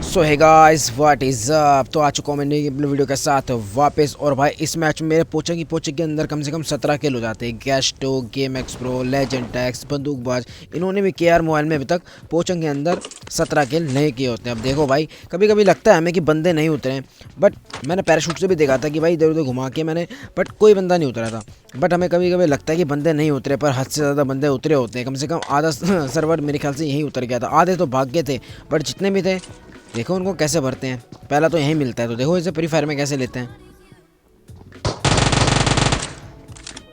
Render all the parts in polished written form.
So hey guys what is up. तो आ चुका हूँ मैंने अपने वीडियो के साथ वापस। और भाई इस मैच में मेरे पोचे के अंदर कम से कम 17 किल हो जाते हैं। Gasto, game X pro, legend tax, बंदूकबाज, इन्होंने भी केआर मोबाइल में अभी तक पोचंग के अंदर 17 किल नहीं किए होते हैं। अब देखो भाई, कभी कभी लगता है हमें कि बंदे नहीं उतरे हैं, बट मैंने पैराशूट से भी देखा था कि भाई इधर उधर घुमा के मैंने, बट कोई बंदा नहीं उतरा था। बट हमें कभी कभी लगता है कि बंदे नहीं उतरे, पर हद से ज़्यादा बंदे उतरे होते हैं। कम से कम आधा सर्वर मेरे ख्याल से यहीं उतर गया था, आधे तो भाग गए थे, बट जितने भी थे देखो उनको कैसे भरते हैं। पहला तो यहीं मिलता है, तो देखो इसे फ्री फायर में कैसे लेते हैं।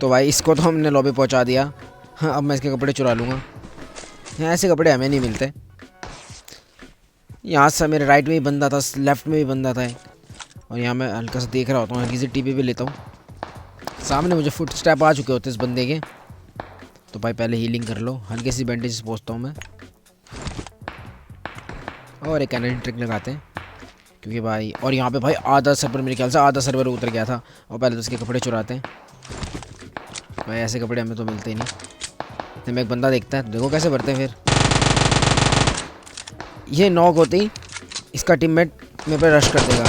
तो भाई इसको तो हमने लॉबी पहुंचा दिया। हाँ, अब मैं इसके कपड़े चुरा लूँगा। यहाँ ऐसे कपड़े हमें नहीं मिलते। यहाँ से मेरे राइट में भी बंदा था, लेफ्ट में भी बंदा था, और यहाँ मैं हल्का सा देख रहा होता हूँ, हल्की सी टीपी भी लेता हूँ। सामने मुझे फुट स्टेप आ चुके होते इस बंदे के। तो भाई पहले हीलिंग कर लो, हल्की सी बैंडेज पहुँचता हूँ मैं, और एक एनर्जी ट्रिक लगाते हैं क्योंकि भाई, और यहाँ पे भाई आधा सर्वर, मेरे ख्याल से आधा सर्वर उतर गया था। और पहले तो उसके कपड़े चुराते हैं भाई, ऐसे कपड़े हमें तो मिलते ही नहीं। इतने में एक बंदा देखता है, तो देखो कैसे भरते हैं। फिर ये नॉक होती ही इसका टीममेट मेरे पे रश कर देगा,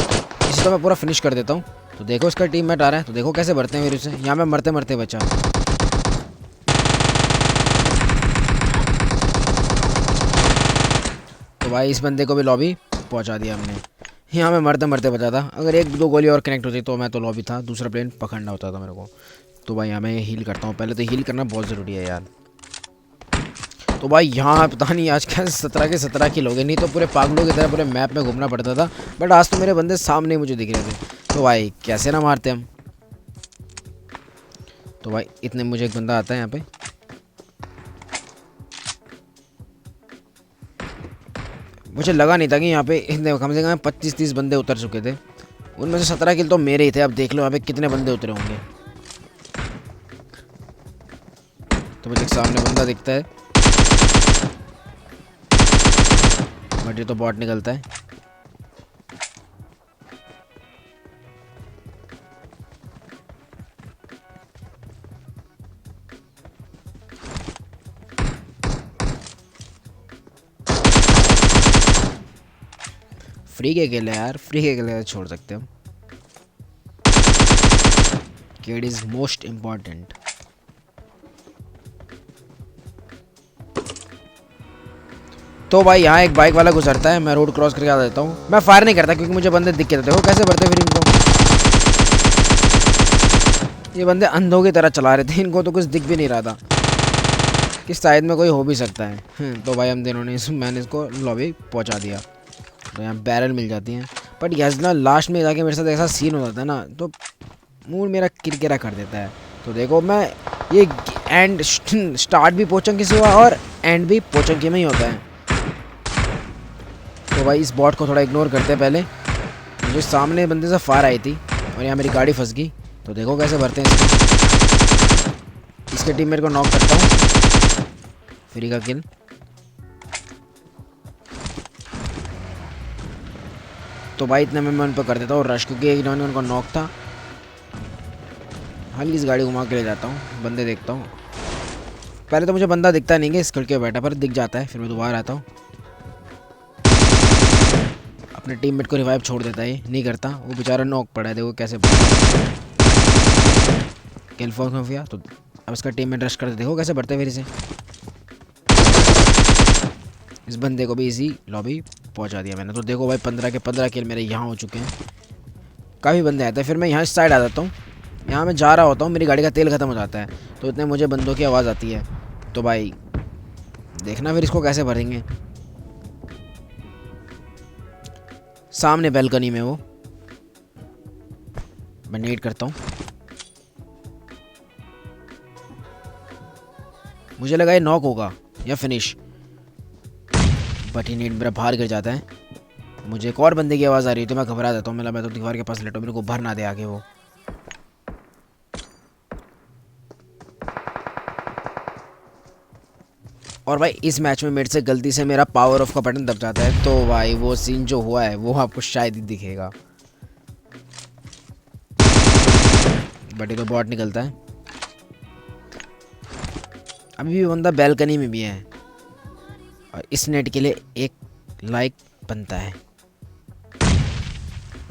इसे तो मैं पूरा फिनिश कर देता हूँ। तो देखो इसका टीममेट आ रहा है, तो देखो कैसे भरते हैं फिर उसे। यहाँ मैं मरते मरते बचा। तो भाई इस बंदे को भी लॉबी पहुँचा दिया हमने। यहाँ मैं मरते मरते बचा था, अगर एक दो गोली और कनेक्ट होती तो मैं तो लॉबी था, दूसरा प्लेन पकड़ना होता था मेरे को। तो भाई यहाँ मैं हील करता हूँ, पहले तो हील करना बहुत ज़रूरी है यार। तो भाई यहाँ पता नहीं आज क्या 17 के 17 किल हो गए, नहीं तो पूरे पागलों की तरह पूरे मैप में घूमना पड़ता था। बट आज तो मेरे बंदे सामने मुझे दिख रहे थे, तो भाई कैसे ना मारते हम। तो भाई इतने मुझे एक बंदा आता है यहाँ पे। मुझे लगा नहीं था कि यहाँ पे इतने, कम से कम 25-30 बंदे उतर चुके थे, उनमें से 17 किल तो मेरे ही थे। अब देख लो यहाँ पे कितने बंदे उतरे होंगे। तो मुझे सामने बंदा दिखता है, बट ये तो बॉट निकलता है। फ्री के खेले यार, फ्री के खेले छोड़ सकते हम। Kid is most important. तो भाई यहाँ एक बाइक वाला गुजरता है, मैं रोड क्रॉस करके आ जाता हूँ। मैं फायर नहीं करता क्योंकि मुझे बंदे दिख के, देखो कैसे बढ़ते फिर इनको। ये बंदे अंधों की तरह चला रहे थे, इनको तो कुछ दिख भी नहीं रहा था कि शायद में कोई हो भी सकता है। तो भाई हम दोनों ने मैंने इसको लॉबी पहुँचा दिया। तो यहाँ बैरल मिल जाती हैं, बट यस ना लास्ट में जाके मेरे साथ ऐसा सीन हो जाता है ना, तो मूड मेरा किरकिरा कर देता है। तो देखो मैं ये एंड स्टार्ट भी पोचंकी से हुआ और एंड भी पोचंकी में ही होता है। तो भाई इस बॉट को थोड़ा इग्नोर करते हैं। पहले मुझे सामने बंदे से फायर आई थी और यहाँ मेरी गाड़ी फंस गई। तो देखो कैसे भरते हैं इसको। इसके टीममेट को नॉक करता हूँ, फ्री का किल। तो भाई इतने में उन पर कर देता हूँ रश, क्योंकि इन्होंने उनको नॉक था। हल्की इस गाड़ी घुमा के ले जाता हूँ, बंदे देखता हूँ। पहले तो मुझे बंदा दिखता नहीं है इस खिड़की पे बैठा, पर दिख जाता है, फिर मैं दोबारा आता हूँ। अपने टीममेट को रिवाइव छोड़ देता है, ये नहीं करता, वो बेचारा नॉक पड़ा है। देखो कैसे किल फॉर्स में गया। तो अब इसका टीममेट रश करते, देखो कैसे बढ़ते फिर इसे। इस बंदे को भी इजी लॉबी पहुंचा दिया मैंने। तो देखो भाई 15 के 15 किल मेरे यहाँ हो चुके हैं। काफ़ी बंदे आते हैं, फिर मैं यहाँ इस साइड आ जाता हूँ। यहाँ मैं जा रहा होता हूँ, मेरी गाड़ी का तेल ख़त्म हो जाता है, तो इतने मुझे बंदों की आवाज़ आती है। तो भाई देखना फिर इसको कैसे भरेंगे। सामने बैल्कनी में वो मैं नीड करता हूँ। मुझे लगा ये नॉक होगा या फिनिश, बट ये नीड मेरा बाहर गिर जाता है। मुझे एक और बंदे की आवाज़ आ रही है, तो मैं घबरा जाता हूँ। मैं तो दीवार के पास लेटा हूँ, मेरे को भर ना दे आगे वो। और भाई इस मैच में मेरे से गलती से मेरा पावर ऑफ का बटन दब जाता है, तो भाई वो सीन जो हुआ है वो आपको शायद ही दिखेगा। बट ये तो बॉट निकलता है। अभी भी बंदा बैल्कनी में भी है, और इस नेट के लिए एक लाइक बनता है।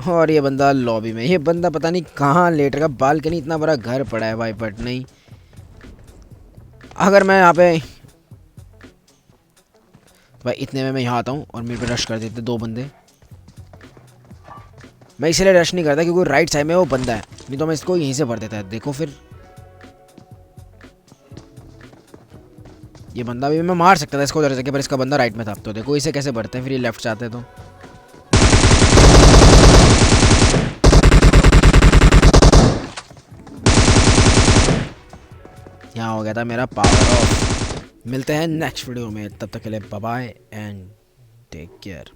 और ये बंदा लॉबी में, ये बंदा पता नहीं कहाँ लेट रखा, बालकनी इतना बड़ा घर पड़ा है भाई, बट नहीं अगर मैं यहाँ पे तो भाई इतने में मैं यहाँ आता हूँ और मेरे पे रश कर देते दो बंदे। मैं इसलिए रश नहीं करता क्योंकि राइट साइड में वो बंदा है, नहीं तो मैं इसको यहीं से भर देता है। देखो फिर ये बंदा भी मैं मार सकता था इसको उधर से, पर इसका बंदा राइट में था। तो देखो इसे कैसे भरते हैं, फिर ये लेफ्ट से आते हैं तो यहाँ हो गया था मेरा पावर ऑफ। मिलते हैं नेक्स्ट वीडियो में, तब तक के लिए bye bye and take care.